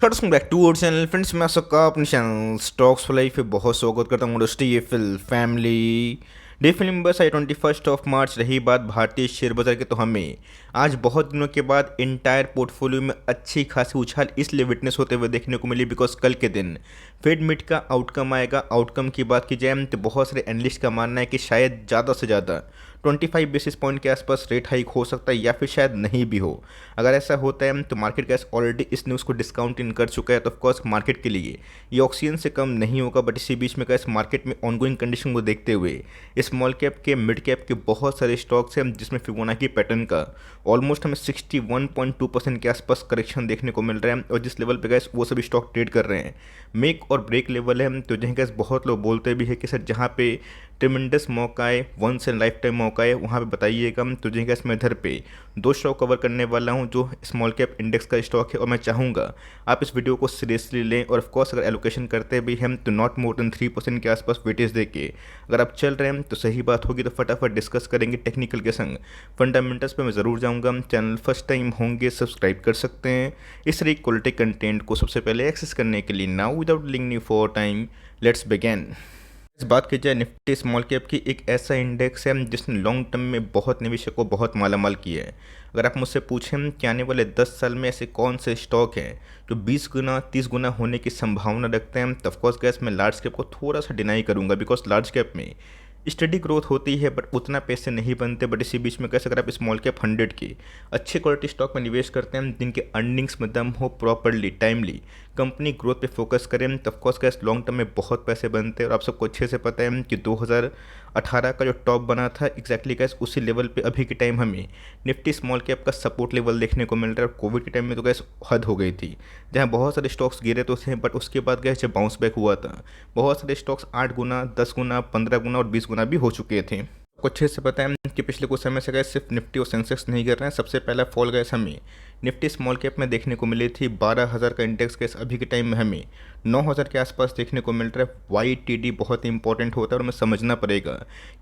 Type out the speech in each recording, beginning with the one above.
Welcome back to our channel friends. मैं सबका अपने चैनल स्टॉक्स फॉर लाइफ पे बहुत स्वागत करता हूँ। दोस्तों ये फैमिली डे फिल्म बस आई 21 मार्च। रही बात भारतीय शेयर बाजार की, तो हमें आज बहुत दिनों के बाद इंटायर पोर्टफोलियो में अच्छी खासी उछाल इसलिए विटनेस होते हुए देखने को मिली बिकॉज कल के दिन फेड मीट का आउटकम आएगा। आउटकम की बात की जाए तो बहुत सारे एनालिस्ट का मानना है कि शायद ज़्यादा से ज़्यादा 25 बेसिस पॉइंट के आसपास रेट हाइक हो सकता है या फिर शायद नहीं भी हो। अगर ऐसा होता है तो मार्केट कैस ऑलरेडी इस न्यूज़ को डिस्काउंट इन कर चुका है, तो ऑफकोर्स मार्केट के लिए ये ऑक्सीजन से कम नहीं होगा। बट इसी बीच में कैस मार्केट में ऑनगोइंग कंडीशन को देखते हुए स्मॉल कैप के मिड कैप के बहुत सारे स्टॉक्स हैं जिसमें फिबोनाची पैटर्न का ऑलमोस्ट हमें 61.2% के आसपास करेक्शन देखने को मिल रहा है। और जिस लेवल पे गैस वो सभी स्टॉक ट्रेड कर रहे हैं मेक और ब्रेक लेवल है, तो जहाँ गैस बहुत लोग बोलते भी है कि सर जहाँ पे ट्रिमेंडस मौका है, वंस इन लाइफ टाइम मौका है, वहाँ पे बताइएगा। तो जहाँ गैस मैं इधर पे 2 स्टॉक कवर करने वाला हूँ जो स्मॉल कैप इंडेक्स का स्टॉक है, और मैं चाहूँगा आप इस वीडियो को सीरियसली लें। और ऑफकोर्स अगर एलोकेशन करते भी हम तो नॉट मोर देन 3% के आसपास वेटेज दे के अगर आप चल रहे हैं तो सही बात होगी। तो फटाफट डिस्कस करेंगे टेक्निकल के संग, फंडामेंटल्स पे मैं ज़रूर जाऊँगा। चैनल फर्स्ट टाइम होंगे सब्सक्राइब कर सकते हैं इस तरह क्वालिटी कंटेंट को सबसे पहले एक्सेस करने के लिए। नाउ विदाउट लिंग new for time let's begin. इस बात की जाए निफ्टी स्मॉल कैप की एक ऐसा इंडेक्स है जिसने लॉन्ग टर्म में बहुत निवेशकों को बहुत मालामाल किया है। अगर आप मुझसे पूछें कि आने वाले 10 साल में ऐसे कौन से स्टॉक हैं जो 20 गुना 30 गुना होने की संभावना रखते हैं, तो ऑफकोर्स गैस मैं लार्ज कैप को थोड़ा सा डिनाई करूंगा बिकॉज लार्ज कैप में स्टडी ग्रोथ होती है बट उतना पैसे नहीं बनते। बट इसी बीच में कैसे अगर आप स्मॉल कैप 100 के अच्छे क्वालिटी स्टॉक में निवेश करते हैं जिनके अर्निंग्स में दम हो, प्रॉपरली टाइमली कंपनी ग्रोथ पे फोकस करें, तो ऑफकोर्स कैस लॉन्ग टर्म में बहुत पैसे बनते हैं। और आप सबको अच्छे से पता है कि 2018 का जो टॉप बना था एग्जैक्टली कैस उसी लेवल पे अभी के टाइम हमें निफ्टी स्मॉल कैप का सपोर्ट लेवल देखने को मिल रहा है। और कोविड के टाइम में तो कैस हद हो गई थी, जहाँ बहुत सारे स्टॉक्स गिरे तो थे बट उसके बाद गैस जब बाउंस बैक हुआ था बहुत सारे स्टॉक्स 8 गुना 10 गुना 15 गुना और 20 गुना भी हो चुके थे। आपको अच्छे से पता है कि पिछले कुछ समय से गए सिर्फ निफ्टी और सेंसेक्स नहीं कर रहे हैं। सबसे पहला फॉल गैस हमें निफ्टी स्मॉल कैप में देखने को मिली थी 12,000 का इंडेक्स गैस अभी के टाइम में हमें 9,000 के आसपास देखने को मिल रहा है। YTD बहुत इंपॉर्टेंट होता है और हमें समझना पड़ेगा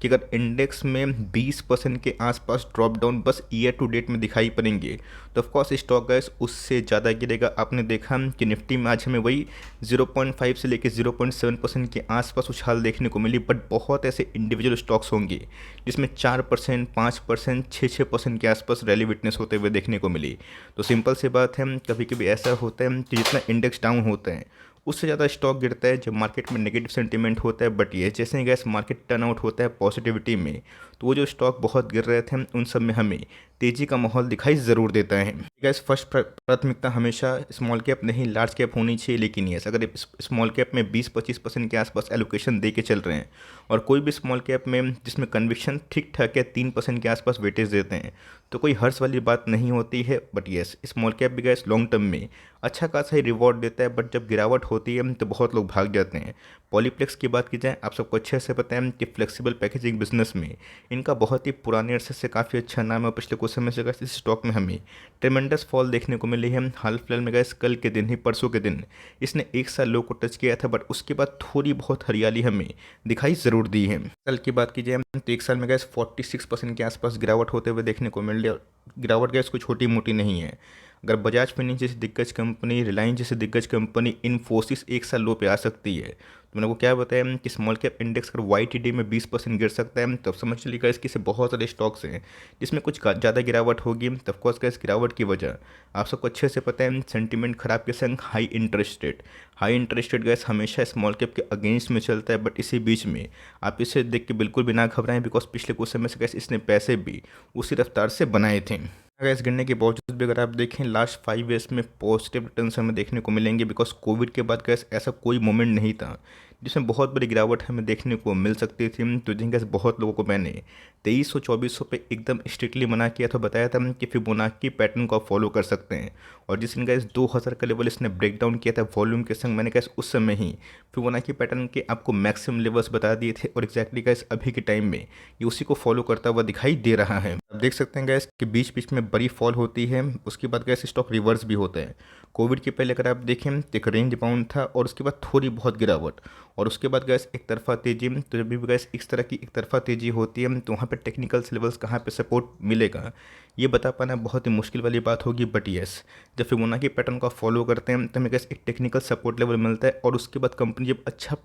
कि अगर इंडेक्स में 20% के आसपास ड्रॉप डाउन बस ईयर टू डेट में दिखाई पड़ेंगे तो ऑफकोर्स स्टॉक गैस उससे ज़्यादा गिरेगा। आपने देखा कि निफ्टी में आज हमें वही 0.5 से लेकर 0.7% के आसपास उछाल देखने को मिली। बट बहुत ऐसे इंडिविजुअल स्टॉक्स होंगे जिसमें 4%, 5%, 6% के आसपास रैली विटनेस होते हुए देखने को मिली। तो सिंपल सी बात है, कभी कभी ऐसा होता है कि जितना इंडेक्स डाउन होता है उससे ज़्यादा स्टॉक गिरता है जब मार्केट में नेगेटिव सेंटीमेंट होता है। बट ये जैसे ही गैस मार्केट टर्न आउट होता है पॉजिटिविटी में, तो वो जो स्टॉक बहुत गिर रहे थे उन सब में हमें तेज़ी का माहौल दिखाई ज़रूर देता है। गैस फर्स्ट प्राथमिकता हमेशा स्मॉल कैप नहीं लार्ज कैप होनी चाहिए, लेकिन ये अगर स्मॉल कैप में 20-25% के आसपास एलोकेशन दे के चल रहे हैं और कोई भी स्मॉल कैप में जिसमें कन्विक्शन ठीक ठाक है 3% के आसपास वेटेज देते हैं तो कोई हर्ष वाली बात नहीं होती है। बट येस स्मॉल कैप भी गैस लॉन्ग टर्म में अच्छा खासा ही रिवॉर्ड देता है। बट जब गिरावट होती है तो बहुत लोग भाग जाते हैं। पॉलीप्लेक्स की बात की जाए आप सबको अच्छे से पता है कि फ्लेक्सिबल पैकेजिंग बिजनेस में इनका बहुत ही पुराने अरसे से काफ़ी अच्छा नाम है। पिछले कुछ समय से गैस इस स्टॉक में हमें ट्रेमेंडस फॉल देखने को मिली है। हाल फिलहाल में गैस कल के दिन ही परसों के दिन इसने 1 साल लो को टच किया था बट उसके बाद थोड़ी बहुत हरियाली हमें दिखाई ज़रूर दी है। कल की बात की जाए तो 1 साल में गैस 46% के आसपास गिरावट होते हुए देखने को मिल रही है। गिरावट गैस कोई छोटी मोटी नहीं है। अगर बजाज फाइनेंस जैसी दिग्गज कंपनी, रिलायंस जैसी दिग्गज कंपनी, इन्फोसिस 1 साल लो पे आ सकती है तो मैंने को क्या बताया कि स्मॉल कैप इंडेक्स अगर YTD में 20% गिर सकता है तब समझ लीजिएगा इसकी से बहुत सारे स्टॉक्स हैं जिसमें कुछ ज़्यादा गिरावट होगी। तो ऑफकोर्स का इस गिरावट की वजह आप सबको अच्छे से पता है सेंटीमेंट खराब के संग हाई इंटरेस्ट रेट गैस हमेशा स्मॉल कैप के अगेंस्ट में चलता है। बट इसी बीच में आप इसे देख के बिल्कुल भी ना घबराएं बिकॉज पिछले कुछ समय से गैस इसने पैसे भी उसी रफ्तार से बनाए थे। गैस गिरने के बावजूद भी अगर आप देखें लास्ट 5 ईयर्स में पॉजिटिव रिटर्न्स हमें देखने को मिलेंगे बिकॉज कोविड के बाद गैस ऐसा कोई मोमेंट नहीं था जिसमें बहुत बड़ी गिरावट हमें देखने को मिल सकती थी। तो जिन गैस बहुत लोगों को मैंने 2300-2400 पे एकदम स्ट्रिक्टली मना किया था, बताया था कि फिबोनाची पैटर्न को आप फॉलो कर सकते हैं। और जिस दिन गैस 2000 का लेवल इसने ब्रेक डाउन किया था वॉल्यूम के संग, मैंने गैस उस समय ही फिबोनाची पैटर्न के आपको मैक्सिमम लेवल्स बता दिए थे। और एग्जैक्टली गैस अभी के टाइम में ये उसी को फॉलो करता हुआ दिखाई दे रहा है। आप देख सकते हैं गैस कि बीच बीच में बड़ी फॉल होती है, उसके बाद गैस स्टॉक रिवर्स भी होता है। कोविड के पहले अगर आप देखें तो एक रेंज बाउंड था और उसके बाद थोड़ी बहुत गिरावट और उसके बाद गैस एक तरफा तेजी, तो जब भी गैस इस तरह की एक तरफा तेजी होती है तो वहाँ पे टेक्निकल लेवल्स कहाँ पे सपोर्ट मिलेगा ये बता पाना बहुत ही मुश्किल वाली बात होगी। बट यस, जब फिबोनाची पैटर्न को फॉलो करते हैं तो हमें गैस एक टेक्निकल सपोर्ट लेवल मिलता है और उसके बाद कंपनी जब अच्छा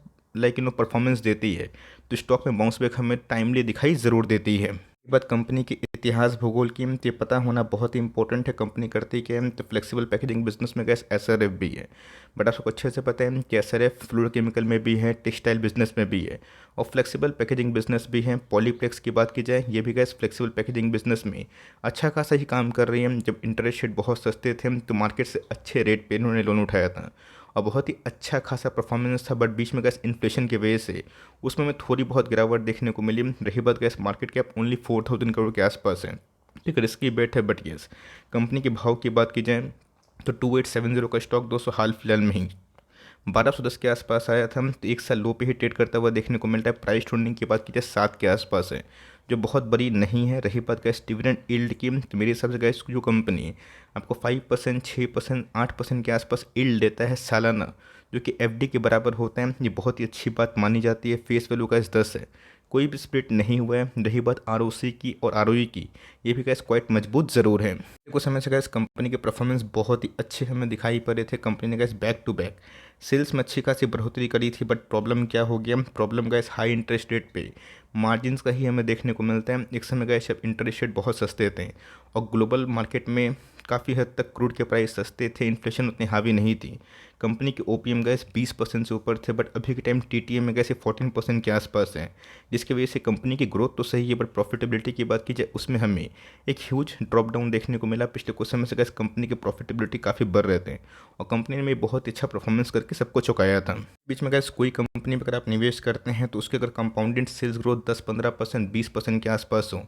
परफॉर्मेंस देती है तो स्टॉक में बाउंस बैक हमें टाइमली दिखाई ज़रूर देती है। बात कंपनी के इतिहास भूगोल की, तो ये पता होना बहुत ही इंपॉर्टेंट है कंपनी करती क्या है। तो फ्लेक्सिबल पैकेजिंग बिजनेस में गैस एसआरएफ भी है, बट आपको अच्छे से पता है कि एसआरएफ फ्लूरोकेमिकल में भी है, टेक्सटाइल बिजनेस में भी है और फ्लेक्सिबल पैकेजिंग बिजनेस भी है। पॉलीप्लेक्स की बात की जाए, ये भी गैस फ्लेक्सिबल पैकेजिंग बिजनेस में अच्छा खासा ही काम कर रही है। जब इंटरेस्ट रेट बहुत सस्ते थे तो मार्केट से अच्छे रेट पे इन्होंने लोन उठाया था और बहुत ही अच्छा खासा परफॉर्मेंस था। बट बीच में गैस इन्फ्लेशन की वजह से उसमें हमें थोड़ी बहुत गिरावट देखने को मिली। रही बात gas market cap only 4000 crore के आसपास है, एक रिस्की बेट है। बट यस, कंपनी के भाव की बात की जाए तो 2870 का स्टॉक दोस्तों हाल फिलहाल में ही 1210 के आसपास आया था, तो एक साल लो पे ही ट्रेड करता हुआ देखने को मिलता है। प्राइस टू की बात की जाए 7 के आसपास है, जो बहुत बड़ी नहीं है। रही बात गैस डिविडेंड यील्ड की, तो मेरे हिसाब से गैस जो कंपनी आपको 5%, 6%, 8% के आसपास यील्ड देता है सालाना, जो कि एफडी के बराबर होता है, ये बहुत ही अच्छी बात मानी जाती है। फेस वैल्यू गैस 10 है, कोई भी स्प्लिट नहीं हुआ है। रही बात आरओसी की और आरओई की, ये भी गैस क्वाइट मजबूत ज़रूर है। कुछ समय से गैस कंपनी के परफॉर्मेंस बहुत ही अच्छे हमें दिखाई पड़े थे। कंपनी ने gas back to back sales में अच्छी खासी बढ़ोतरी करी थी। बट प्रॉब्लम क्या हो गया, problem gas high interest rate पे मार्जिन्स का ही हमें देखने को मिलता है। एक समय गैस जब इंटरेस्ट रेट बहुत सस्ते थे और ग्लोबल मार्केट में काफ़ी हद तक क्रूड के प्राइस सस्ते थे, इन्फ्लेशन उतनी हावी नहीं थी, कंपनी के ओपीएम गैस 20% से ऊपर थे। बट अभी के टाइम टीटीएम में गैस 14% के आसपास है, जिसकी वजह से कंपनी की ग्रोथ तो सही है बट प्रॉफिटेबिलिटी की बात की जाए उसमें हमें एक ह्यूज ड्रॉप डाउन देखने को मिला। पिछले कुछ समय से गैस कंपनी की प्रॉफिटेबिलिटी काफ़ी बढ़ रहे थे और कंपनी ने बहुत अच्छा परफॉर्मेंस करके सबको चुकाया था। बीच में गैस कोई कंपनी पर अगर आप निवेश करते हैं तो उसके अगर कंपाउंडेड सेल्स ग्रोथ 10-15%, 20% के आसपास हो,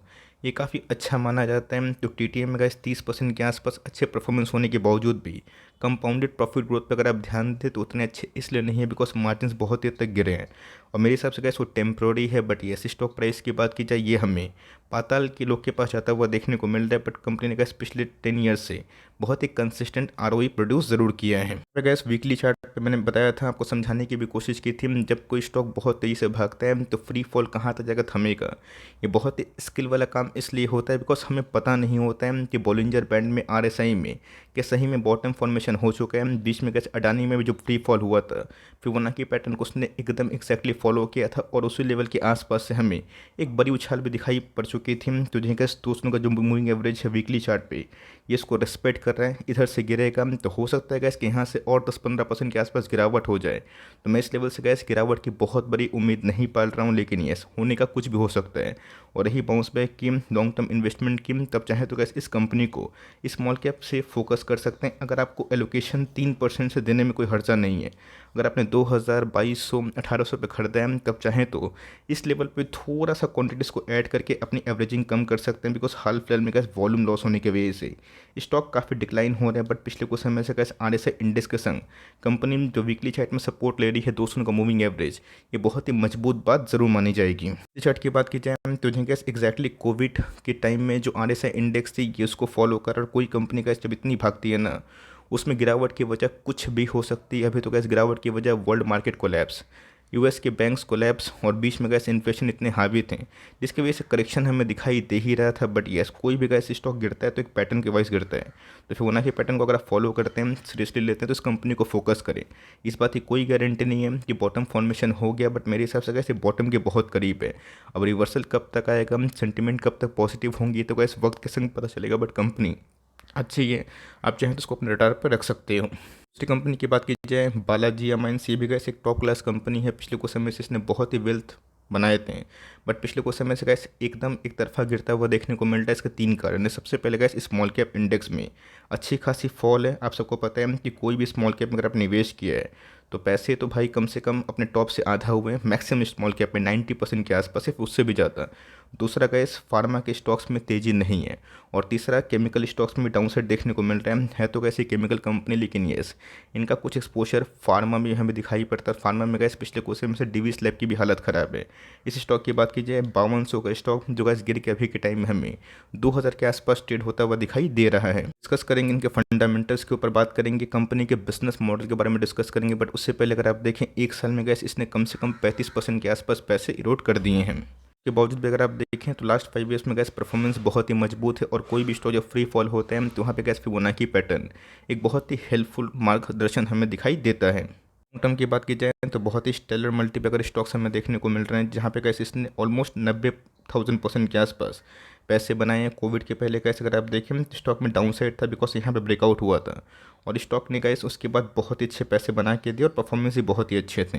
ये काफ़ी अच्छा माना जाता है। तो टीटीएम में गैस 30% के आसपास अच्छे परफॉर्मेंस होने के बावजूद भी कंपाउंडेड प्रॉफिट ग्रोथ पर अगर आप ध्यान दें तो उतने अच्छे इसलिए नहीं है बिकॉज मार्जिन्स बहुत ही हद तक गिरे हैं और मेरे हिसाब से गैस वो टेम्प्रोरी है। बट ये स्टॉक प्राइस की बात की जाए, ये हमें पाताल के लोग के पास जाता हुआ देखने को मिल रहा है। बट कंपनी ने गैस पिछले 10 ईयर्स से बहुत ही कंसिस्टेंट आरओई प्रोड्यूस ज़रूर किया है। गैस वीकली चार्ट पे मैंने बताया था, आपको समझाने की भी कोशिश की थी, जब कोई स्टॉक बहुत तेज़ी से भागता है तो फ्री फॉल कहाँ तक जाकर थमेगा। ये बहुत ही स्किल वाला काम इसलिए होता है बिकॉज हमें पता नहीं होता है कि बॉलिंजर बैंड में आरएसआई में कि सही में बॉटम फॉर्मेशन हो चुका है। बीच में गैस अडानी में भी जो फ्री फॉल हुआ था, फिबोनाची पैटर्न को उसने एकदम एक्जैक्टली फॉलो किया था और उसी लेवल के आसपास से हमें एक बड़ी उछाल भी दिखाई पड़ चुकी थी। तो जिन्हें गैस दोस्तों का जो मूविंग एवरेज है वीकली चार्ट पे, ये इसको रेस्पेक्ट कर रहे हैं। इधर से गिरेगा तो हो सकता है गैस कि यहाँ से और 10-15% के आसपास गिरावट हो जाए। तो मैं इस लेवल से गैस गिरावट की बहुत बड़ी उम्मीद नहीं पाल रहा हूँ, लेकिन यस होने का कुछ भी हो सकता है। और रही बाउंस बैक की, लॉन्ग टर्म इन्वेस्टमेंट की, तब चाहे तो गैस इस कंपनी को स्मॉल कैप से फोकस कर सकते हैं। अगर आपको एलोकेशन 3% से देने में कोई हर्जा नहीं है, अगर आपने 2000, 2200, 1800 पे खरीदा है, तब चाहें तो इस लेवल पे थोड़ा सा क्वांटिटीज़ को ऐड करके अपनी एवरेजिंग कम कर सकते हैं। बिकॉज हाल फिलहाल में गैस वॉल्यूम लॉस होने की वजह से स्टॉक काफ़ी डिक्लाइन हो रहे हैं। बट पिछले कुछ समय से गैस आरएसआई इंडेक्स के संग कंपनी जो वीकली चार्ट में सपोर्ट ले रही है 200 का मूविंग एवरेज, ये बहुत ही मजबूत बात ज़रूर मानी जाएगी। चार्ट की बात की जाए तो जिन्हें गैस एग्जैक्टली कोविड के टाइम में जो आरएसआई इंडेक्स थी ये उसको फॉलो कर, और कोई कंपनी गैस जब इतनी भागती है ना, उसमें गिरावट की वजह कुछ भी हो सकती है। अभी तो गैस गिरावट की वजह वर्ल्ड मार्केट कोलैप्स, यूएस के बैंक्स कोलैप्स और बीच में गैस इन्फ्लेशन इतने हावी थे जिसकी वजह से करेक्शन हमें दिखाई दे ही रहा था। बट यस, कोई भी गैस स्टॉक गिरता है तो एक पैटर्न के वाइज गिरता है। तो फिबोनाची पैटर्न को अगर आप फॉलो करते हैं, सीरियसली लेते हैं, तो इस कंपनी को फोकस करें। इस बात की कोई गारंटी नहीं है कि बॉटम फॉर्मेशन हो गया, बट मेरे हिसाब से गैस बॉटम के बहुत करीब है। अब रिवर्सल कब तक आएगा, सेंटिमेंट कब तक पॉजिटिव होंगी, तो गैस वक्त के संग पता चलेगा। बट कंपनी अच्छी है, आप चाहें तो उसको अपने रडार पर रख सकते हो। दूसरी कंपनी की बात की जाए, बालाजी अमाइंस, ये भी गैस एक टॉप क्लास कंपनी है। पिछले कुछ समय से इसने बहुत ही वेल्थ बनाए थे, बट पिछले कुछ समय से गैस एकदम एक तरफा गिरता हुआ देखने को मिलता है। इसके 3 कारण है। सबसे पहले गैस स्मॉल कैप इंडेक्स में अच्छी खासी फॉल है। आप सबको पता है कि कोई भी स्मॉल कैप में अगर आप निवेश किया है तो पैसे तो भाई कम से कम अपने टॉप से आधा हुए हैं। मैक्सिमम स्मॉल कैप में 90% के आसपास है, उससे भी ज़्यादा। दूसरा गैस फार्मा के स्टॉक्स में तेज़ी नहीं है। और तीसरा केमिकल स्टॉक्स में डाउनसाइड देखने को मिल रहा है तो कैसी केमिकल कंपनी, लेकिन येस इनका कुछ एक्सपोजर फार्मा में हमें दिखाई पड़ता है। फार्मा में गैस पिछले कुछ समय से डिवीज लैब की भी हालत ख़राब है। इस स्टॉक की बात की जाए 5200 का स्टॉक जो गैस गिर के अभी के टाइम में हमें 2000 के आसपास ट्रेड होता हुआ दिखाई दे रहा है। डिस्कस करेंगे इनके फंडामेंटल्स के ऊपर, बात करेंगे कंपनी के बिजनेस मॉडल के बारे में डिस्कस करेंगे। बट उससे पहले अगर आप देखें एक साल में गैस इसने कम से कम 35% के आसपास पैसे इरोड कर दिए हैं। के बावजूद भी अगर आप देखें तो लास्ट 5 ईयर्स में गैस परफॉर्मेंस बहुत ही मजबूत है। और कोई भी स्टॉक जब फ्री फॉल होता है तो वहाँ पे गैस फिबोनाची पैटर्न एक बहुत ही हेल्पफुल मार्गदर्शन हमें दिखाई देता है। लॉन्ग टर्म की बात की जाए तो बहुत ही स्टेलर मल्टीपैकर स्टॉक्स हमें देखने को मिल रहे हैं, जहाँ पे गैस इसने ऑलमोस्ट 90,000% के आसपास पैसे बनाए हैं। कोविड के पहले कैसे अगर आप देखें तो स्टॉक में डाउन साइड था बिकॉज यहाँ पे ब्रेकआउट हुआ था, और स्टॉक ने गैस उसके बाद बहुत ही अच्छे पैसे बना के दिए और परफॉर्मेंस भी बहुत ही अच्छे थे।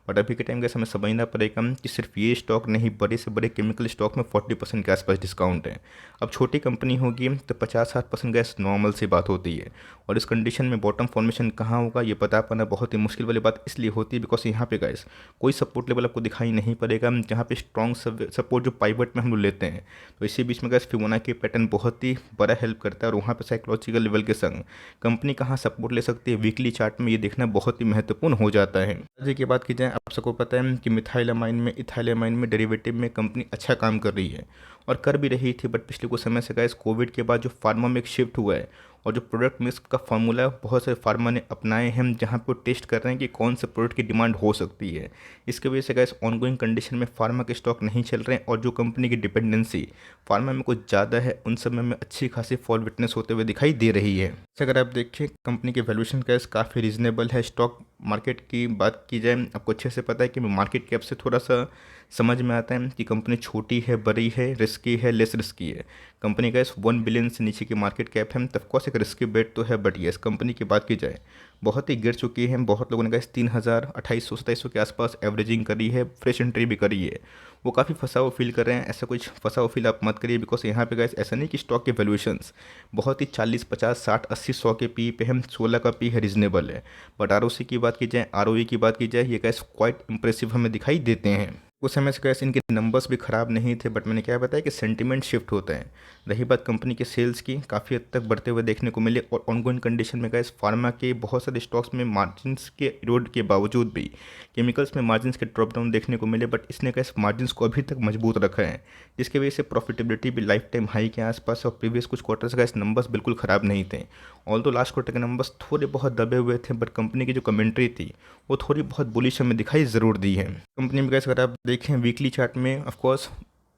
बट अभी के टाइम गैस हमें समझना पड़ेगा कि सिर्फ ये स्टॉक नहीं, बड़े से बड़े केमिकल स्टॉक में 40% के आसपास डिस्काउंट है। अब छोटी कंपनी होगी तो 50-60% गैस नॉर्मल सी बात होती है। और इस कंडीशन में बॉटम फॉर्मेशन कहाँ होगा ये पता पाना बहुत ही मुश्किल वाली बात इसलिए होती है बिकॉज यहाँ पे गैस कोई सपोर्ट लेवल आपको दिखाई नहीं पड़ेगा, जहाँ पे स्ट्रॉन्ग सपोर्ट जो पाइवट में हम लोग लेते हैं तो इसी बीच में गैस फिबोनाची पैटर्न बहुत ही बड़ा हेल्प करता है। और वहाँ पे साइकोलॉजिकल लेवल के संग कंपनी कहाँ सपोर्ट ले सकती है वीकली चार्ट में, ये देखना बहुत ही महत्वपूर्ण हो जाता है। आज की बात की जाए आप सबको पता है कि मिथाइलामाइन में, इथाइलामाइन में, डेरिवेटिव में कंपनी अच्छा काम कर रही है और कर भी रही थी। बट पिछले कुछ समय से गैस कोविड के बाद जो फार्मा में एक शिफ्ट हुआ है और जो प्रोडक्ट मिक्स का फार्मूला बहुत सारे फार्मा ने अपनाए हैं, जहाँ पे वो टेस्ट कर रहे हैं कि कौन से प्रोडक्ट की डिमांड हो सकती है। इसकी वजह से गैस ऑनगोइंग कंडीशन में फार्मा के स्टॉक नहीं चल रहे हैं और जो कंपनी की डिपेंडेंसी फार्मा में कुछ ज़्यादा है उन समय में अच्छी खासी फॉल विटनेस होते हुए दिखाई दे रही है। जैसे अगर आप देखें कंपनी के वैल्यूएशन गैस काफ़ी रीजनेबल है। स्टॉक मार्केट की बात की जाए आपको अच्छे से पता है कि मार्केट कैप से थोड़ा सा समझ में आता है कि कंपनी छोटी है, बड़ी है, रिस्की है, लेस रिस्की है। कंपनी का इस 1 बिलियन से नीचे की मार्केट कैप है, तब कोर्स एक रिस्की बेट तो है। बट ये इस कंपनी की बात की जाए बहुत ही गिर चुकी है। बहुत लोगों ने कहा 3000, 2800-2700 के आसपास एवरेजिंग करी है, फ्रेश एंट्री भी करी है। वो काफ़ी फंसा हुआ फील कर रहे हैं। ऐसा कुछ फंसा हुआ फील आप मत करिए बिकॉज यहाँ पे गैस ऐसा नहीं कि स्टॉक के वैल्यूएशंस बहुत ही 40, 50, 60, 80, 100 के पी पे हम 16 का पी है, रीजनेबल है। बट आरओसी की बात की जाए, आरओई की बात की जाए, ये गैस क्वाइट इंप्रेसिव हमें दिखाई देते हैं। उस समय से गैस इनके नंबर्स भी ख़राब नहीं थे, बट मैंने क्या बताया कि सेंटिमेंट शिफ्ट होता है। रही बात कंपनी के सेल्स की, काफ़ी हद तक बढ़ते हुए देखने को मिले। और ऑनगोइंग कंडीशन में गैस फार्मा के बहुत सारे स्टॉक्स में मार्जिन्स के इरोड के बावजूद भी केमिकल्स में मार्जिन्स के ड्रॉप डाउन देखने को मिले। बट इसने गैस मार्जिन्स को अभी तक मजबूत रखा है, जिसकी वजह से प्रॉफिटेबिलिटी भी लाइफ टाइम हाई के आसपास। और प्रीवियस कुछ क्वार्टर्स गैस नंबर्स बिल्कुल ख़राब नहीं थे। ऑल तो लास्ट क्वार्टर के नंबर्स थोड़े बहुत दबे हुए थे, बट कंपनी की जो कमेंट्री थी वो थोड़ी बहुत बुलिश हमें दिखाई ज़रूर दी है। कंपनी में गैस अगर आप देखें वीकली चार्ट में ऑफकोर्स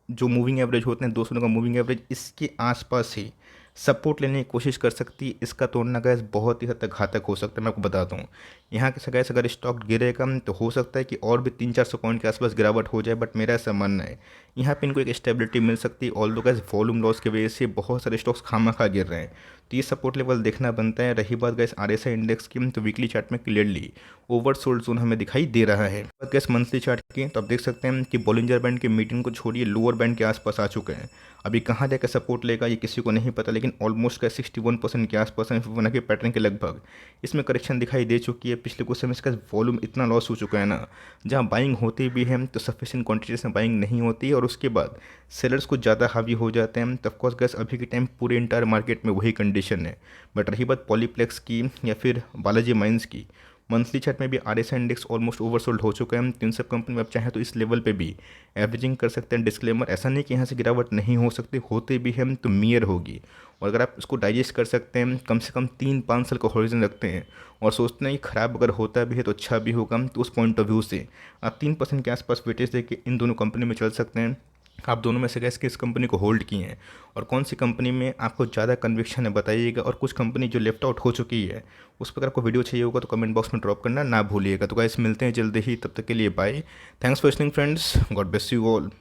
जो मूविंग एवरेज होते हैं 200 का मूविंग एवरेज इसके आसपास ही सपोर्ट लेने की कोशिश कर सकती है। इसका तोड़ना गैस बहुत ही हद तक घातक हो सकता है। मैं आपको बताता हूँ यहाँ के गैस अगर स्टॉक गिरेगा तो हो सकता है कि और भी 300-400 पॉइंट के आसपास गिरावट हो जाए। बट मेरा ऐसा मानना है यहाँ पे इनको एक स्टेबिलिटी मिल सकती है। ऑल दो गैस वॉल्यूम लॉस की वजह से बहुत सारे स्टॉक्स खामा गिर रहे हैं, तो ये सपोर्ट लेवल देखना बनता है। रही बात गैस आरएसआई इंडेक्स की तो वीकली चार्ट में क्लियरली ओवरसोल्ड जोन हमें दिखाई दे रहा है। बात गैस मंथली चार्ट की तो आप देख सकते हैं कि बॉलिंजर बैंड के मीटिंग को छोड़िए लोअर बैंड के आसपास आ चुके हैं। अभी कहाँ जाकर सपोर्ट लेगा ये किसी को नहीं पता, लेकिन ऑलमोस्ट का 61% के आसपास फिबोनाची के पैटर्न के लगभग इसमें करेक्शन दिखाई दे चुकी है। पिछले कुछ समय इसका वॉल्यूम इतना लॉस हो चुका है ना, जहाँ बाइंग होती भी है तो सफिशिएंट क्वांटिटीज में बाइंग नहीं होती है और उसके बाद सेलर्स कुछ ज़्यादा हावी हो जाते हैं। तो ऑफकोर्स गैस अभी के टाइम पूरे इंटायर मार्केट में वही कंडीशन है। बट रही बात पॉलीप्लेक्स की या फिर बालाजी माइंस की, मंथली चार्ट में भी आरएसआई इंडेक्स ऑलमोस्ट ओवरसोल्ड हो चुका है। तो इन सब कंपनी में आप चाहें तो इस लेवल पे भी एवरेजिंग कर सकते हैं। डिस्क्लेमर ऐसा नहीं कि यहाँ से गिरावट नहीं हो सकती, होते भी हम तो मियर होगी। और अगर आप इसको डाइजेस्ट कर सकते हैं, कम से कम 3-5 साल का हॉरिजन रखते हैं और सोचते हैं कि ख़राब अगर होता भी है तो अच्छा भी होगा, तो उस पॉइंट ऑफ व्यू से आप 3% के आसपास वेटेज देके इन दोनों कंपनी में चल सकते हैं। आप दोनों में से गैस किस कंपनी को होल्ड किए हैं और कौन सी कंपनी में आपको ज़्यादा कन्विक्शन है बताइएगा। और कुछ कंपनी जो लेफ्ट आउट हो चुकी है उस पर अगर आपको वीडियो चाहिए होगा तो कमेंट बॉक्स में ड्रॉप करना ना भूलिएगा। तो गैस मिलते हैं जल्दी ही, तब तक के लिए bye. Thanks for listening friends, God bless you all.